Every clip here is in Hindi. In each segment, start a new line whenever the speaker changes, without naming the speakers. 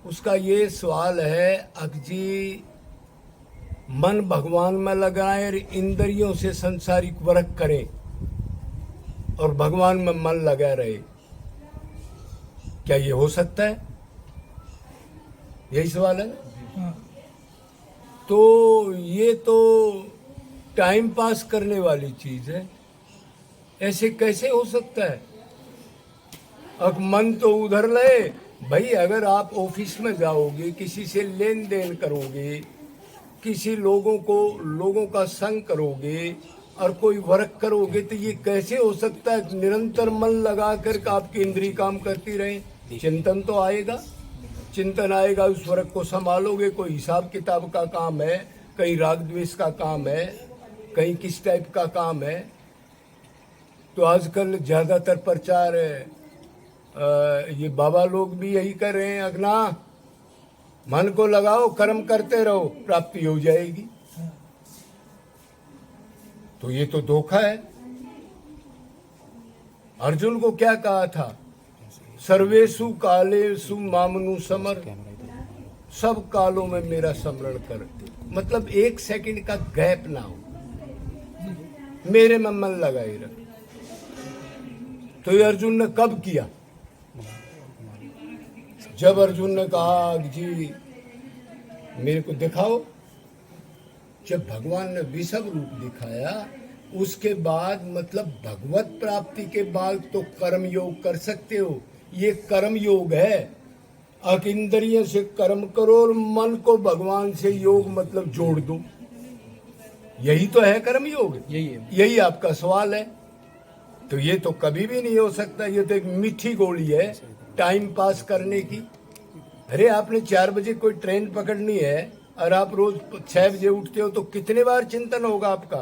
उसका ये सवाल है, अकजी मन भगवान में लगाएं और इंद्रियों से संसारिक वर्क करें और भगवान में मन लगा रहे, क्या ये हो सकता है? यही सवाल है ना? तो ये तो टाइम पास करने वाली चीज है, ऐसे कैसे हो सकता है? अब मन तो उधर ले भाई, अगर आप ऑफिस में जाओगे, किसी से लेन देन करोगे, किसी लोगों का संग करोगे और कोई वर्क करोगे, तो ये कैसे हो सकता है निरंतर मन लगा कर आपकी इंद्री काम करती रहे? चिंतन तो आएगा, चिंतन आएगा, उस वर्क को संभालोगे। कोई हिसाब किताब का काम है, कहीं राग द्वेष का काम है, कहीं किस टाइप का काम है। तो आजकल ज़्यादातर प्रचार ये बाबा लोग भी यही कर रहे हैं, अगना मन को लगाओ, कर्म करते रहो, प्राप्ति हो जाएगी। तो ये तो धोखा है। अर्जुन को क्या कहा था? सर्वेषु कालेषु मामनु समर, सब कालों में मेरा स्मरण कर। मतलब एक सेकंड का गैप ना हो, मेरे में मन लगाए रख। तो ये अर्जुन ने कब किया? जब अर्जुन ने कहा जी मेरे को दिखाओ, जब भगवान ने विषम रूप दिखाया, उसके बाद मतलब भगवत प्राप्ति के बाद तो कर्म योग कर सकते हो। ये कर्म योग है, अकिंद्रिय से कर्म करो और मन को भगवान से योग मतलब जोड़ दो, यही तो है कर्म योग। यही आपका सवाल है। तो ये तो कभी भी नहीं हो सकता, ये तो एक मीठी गोली है टाइम पास करने की। अरे आपने 4 बजे कोई ट्रेन पकड़नी है और आप रोज 6 बजे उठते हो, तो कितने बार चिंतन होगा आपका?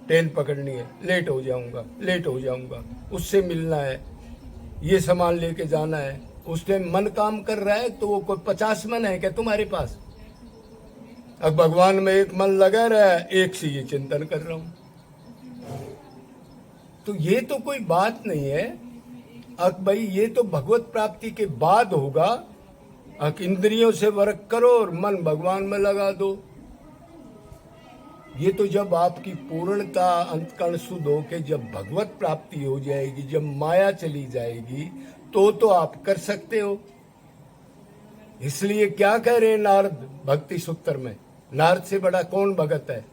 ट्रेन पकड़नी है, लेट हो जाऊंगा, लेट हो जाऊंगा, उससे मिलना है, ये सामान लेके जाना है। उस टाइम मन काम कर रहा है, तो वो कोई 50 मन है क्या तुम्हारे पास? अब भगवान में एक मन लगा रहा है, एक से ये चिंतन कर रहा हूं। तो ये तो कोई बात नहीं है। अब भाई ये तो भगवत प्राप्ति के बाद होगा। अब इंद्रियों से वर्क करो और मन भगवान में लगा दो। ये तो जब आपकी पूर्णता अंतकरण शुद्ध होके जब भगवत प्राप्ति हो जाएगी, जब माया चली जाएगी, तो आप कर सकते हो। इसलिए क्या कह रहे हैं नारद भक्ति सूत्र में? नारद से बड़ा कौन भगत है?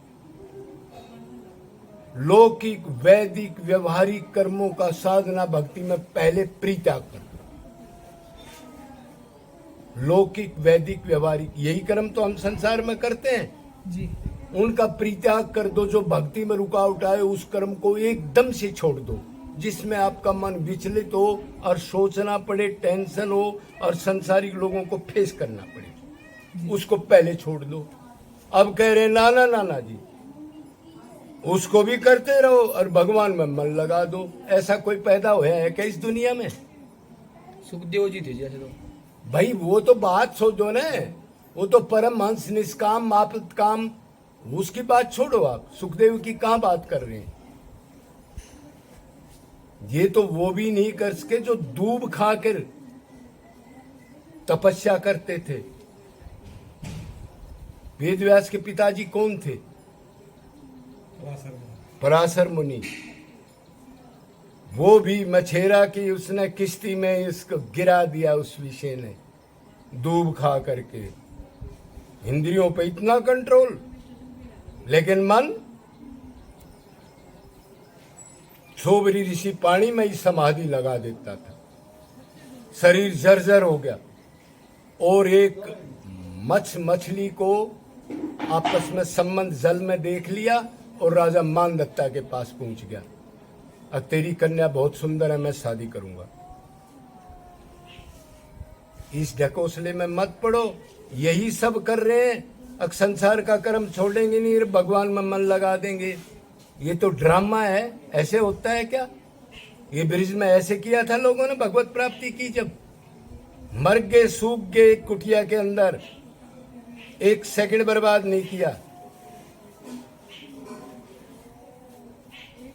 लौकिक वैदिक व्यवहारिक कर्मों का साधना भक्ति में पहले परित्याग कर। लौकिक वैदिक व्यवहारिक यही कर्म तो हम संसार में करते हैं जी, उनका परित्याग कर दो। जो भक्ति में रुकावट आए उस कर्म को एकदम से छोड़ दो, जिसमें आपका मन विचलित हो और सोचना पड़े, टेंशन हो और संसारिक लोगों को फेस करना पड़े, उसको पहले छोड़ दो। अब कह रहे नाना नाना जी, उसको भी करते रहो और भगवान में मन लगा दो। ऐसा कोई पैदा हुआ है क्या इस दुनिया में?
सुखदेव जी थे जैसे। तो
भाई वो तो बात सोचो ना, वो तो परमहंस निष्काम आपत काम, उसकी बात छोड़ो। आप सुखदेव की कहां बात कर रहे हैं? ये तो वो भी नहीं कर सके जो दूब खाकर तपस्या करते थे। वेदव्यास के पिताजी कौन थे? पराशर मुनि। वो भी मछेरा की उसने किश्ती में इसको गिरा दिया, उस विषय ने दूब खा करके। इंद्रियों पे इतना कंट्रोल, लेकिन मन सोबरी ऋषि पानी में ही समाधि लगा देता था, शरीर जर्जर हो गया। और एक मछली को आपस में संबंध जल में देख लिया और राजा मानदत्ता के पास पहुंच गया। अब तेरी कन्या बहुत सुंदर है, मैं शादी करूंगा। इस ढकोसले में मत पड़ो, यही सब कर रहे हैं। अब संसार का कर्म छोड़ेंगे नहीं, भगवान में मन लगा देंगे। ये तो ड्रामा है। ऐसे होता है क्या? ये ब्रिज में ऐसे किया था लोगों ने भगवत प्राप्ति की, जब मर गए, सूख गए कुटिया के अंदर, एक सेकंड बर्बाद नहीं किया।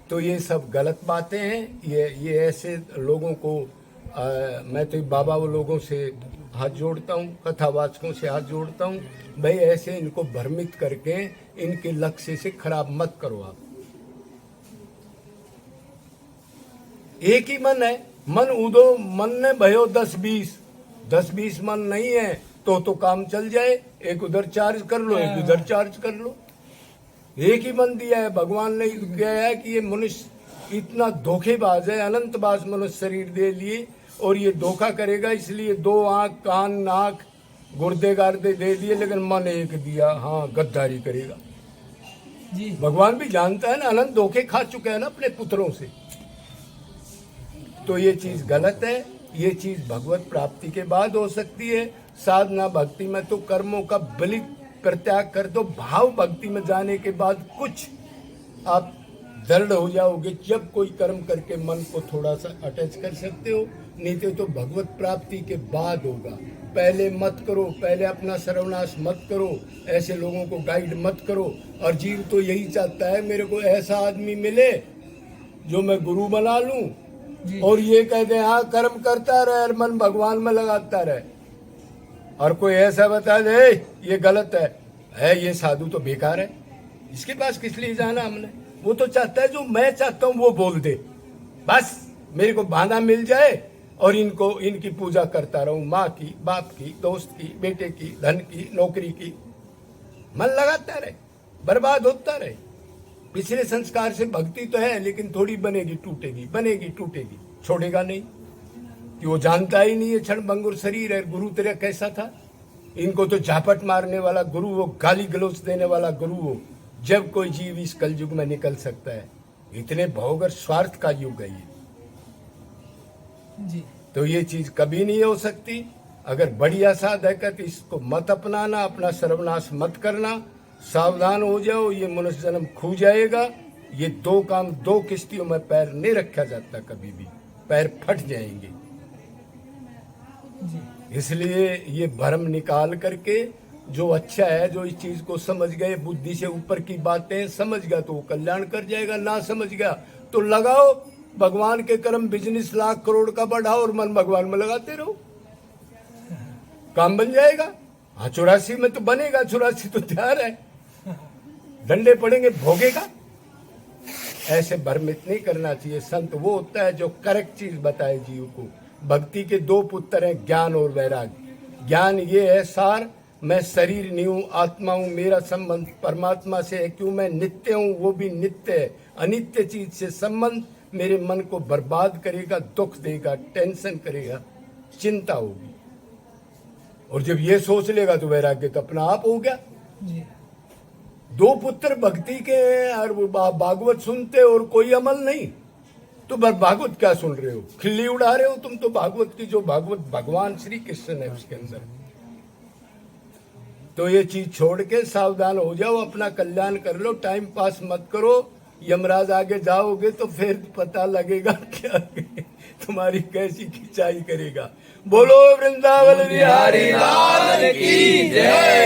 तो ये सब गलत बातें हैं। ये ऐसे लोगों को मैं तो बाबा वो लोगों से हाथ जोड़ता हूँ, कथावाचकों से हाथ जोड़ता हूँ, भाई ऐसे इनको भ्रमित करके इनके लक्ष्य से खराब मत करो आप। एक ही मन है, मन उदो मन ने भयो 10-20 मन नहीं है तो काम चल जाए। एक उधर चार्ज कर लो, एक उधर चार्ज कर लो। एक ही मन दिया है। भगवान ने कहा है कि ये मनुष्य इतना धोखेबाज है, अनंतबाज मनुष्य शरीर दे लिए और ये धोखा करेगा, इसलिए 2 आंख, कान, नाक, गुर्दे गार्दे दे दिए, लेकिन मन एक दिया, हाँ गद्दारी करेगा
जी।
भगवान भी जानता है ना, अनंत धोखे खा चुका है ना अपने पुत्रों से। तो ये चीज गलत है। ये चीज भगवत प्राप्ति के बाद हो सकती है। साधना भक्ति में तो कर्मों का बलि प्रत्याग कर दो, भाव भक्ति में जाने के बाद कुछ आप दृढ़ हो जाओगे। जब कोई कर्म करके मन को थोड़ा सा अटैच कर सकते हो, नहीं तो भगवत प्राप्ति के बाद होगा। पहले मत करो, पहले अपना सर्वनाश मत करो, ऐसे लोगों को गाइड मत करो। और जीव तो यही चाहता है मेरे को ऐसा आदमी मिले जो मैं गुरु बना लूं और ये कह दे हाँ कर्म करता रहे और मन भगवान में लगाता रहे। और कोई ऐसा बता दे ये गलत है ये साधु तो बेकार है, इसके पास किस लिए जाना हमने। वो तो चाहता है जो मैं चाहता हूँ वो बोल दे, बस मेरे को बहाना मिल जाए और इनकी पूजा करता रहूं, माँ की, बाप की, दोस्त की, बेटे की, धन की, नौकरी की। मन लगाता रहे, बर्बाद होता रहे। पिछले संस्कार से भक्ति तो है लेकिन थोड़ी बनेगी टूटेगी, बनेगी टूटेगी, छोड़ेगा नहीं कि वो जानता ही नहीं है क्षण भंगुर शरीर है। गुरु तेरा कैसा था, इनको तो झापट मारने वाला गुरु हो, गाली गलौज देने वाला गुरु हो। जब कोई जीव इस कलयुग में निकल सकता है, इतने भोग और स्वार्थ का युग है ये
जी।
तो ये चीज कभी नहीं हो सकती। अगर बढ़िया साधक है तो इसको मत अपनाना, अपना सर्वनाश मत करना, सावधान हो जाओ, ये मनुष्य जन्म खो जाएगा। ये 2 काम 2 किश्तियों में पैर नहीं रखा जाता, कभी भी पैर फट जाएंगे। इसलिए ये भ्रम निकाल करके जो अच्छा है, जो इस चीज को समझ गए, बुद्धि से ऊपर की बातें समझ गया तो वो कल्याण कर जाएगा, ना समझ गया तो लगाओ भगवान के कर्म, बिजनेस लाख करोड़ का बढ़ाओ और मन भगवान में लगाते रहो, काम बन जाएगा। हाँ 84 में तो बनेगा, 84 तो तैयार है, डंडे पड़ेंगे भोगेगा। ऐसे भ्रमित नहीं करना चाहिए। संत वो होता है जो करेक्ट चीज बताए जीव को। भक्ति के 2 पुत्र हैं, ज्ञान और वैराग्य। ज्ञान ये है सार, मैं शरीर नहीं हूँ, आत्मा हूँ, मेरा संबंध परमात्मा से है, क्यों मैं नित्य हूँ, वो भी नित्य है। अनित्य चीज से संबंध मेरे मन को बर्बाद करेगा, दुख देगा, टेंशन करेगा, चिंता होगी। और जब ये सोच लेगा तो वैराग्य तो अपना आप हो गया। 2 पुत्र भक्ति के और भागवत सुनते और कोई अमल नहीं, तो भागवत क्या सुन रहे हो, खिल्ली उड़ा रहे हो तुम तो भागवत की। जो भागवत भगवान श्री कृष्ण है उसके अंदर। तो ये चीज छोड़ के सावधान हो जाओ, अपना कल्याण कर लो, टाइम पास मत करो। यमराज आगे जाओगे तो फिर पता लगेगा क्या तुम्हारी कैसी खिंचाई करेगा। बोलो वृंदावन बिहारी लाल की जय।